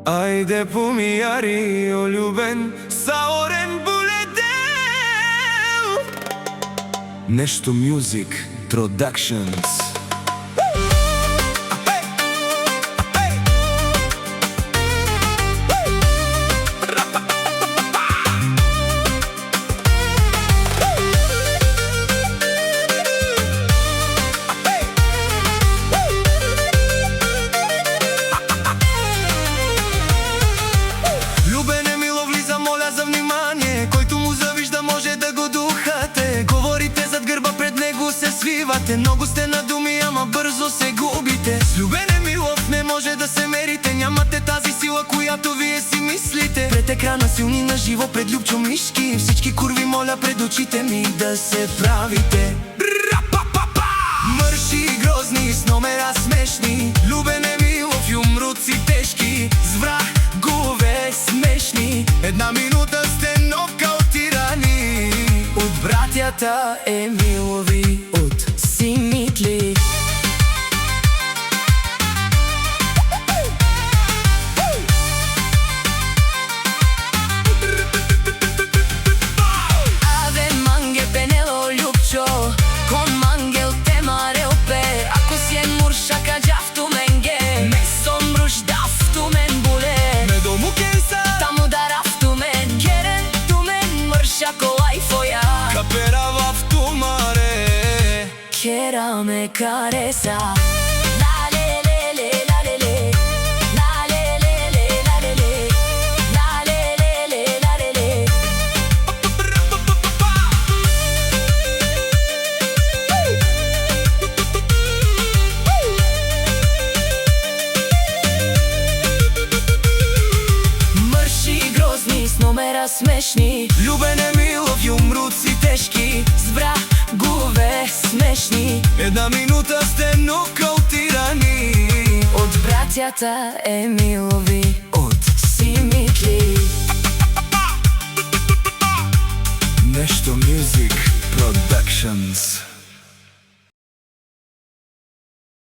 Ajde pomijari oljuben sa Oren Buledeu. Nešto Music Productions. Много сте на думи, ама бързо се губите. С Любен Емилов не може да се мерите. Нямате тази сила, която вие си мислите. Пред екрана силни на живо, пред Любчо Мишки. Всички курви моля пред очите ми да се правите. Мърши и грозни, с номера смешни. Любен Емилов и умруци тежки. С врагове смешни. Една минута сте нокаутирани от братята Емилови, от Симитли. Аве манге пенело Любчо, con mangel te mare ope. Ако си е муршака джафту менге, ме somruș daftu men bule. Me domu kensa Tamu daraftu men, keren tu men mărșaco ai foia. Capera vaftu mare. Kera me caresa. La le le le la le le. La le le le la le le. La le le le la le le. Мърши и грозни, с номера смешни. Любен Емилов и умруци тежки. С врагове смешни. Една минута сте нокаутирани от братята Емилови, от Симитли. Нещо Music Productions.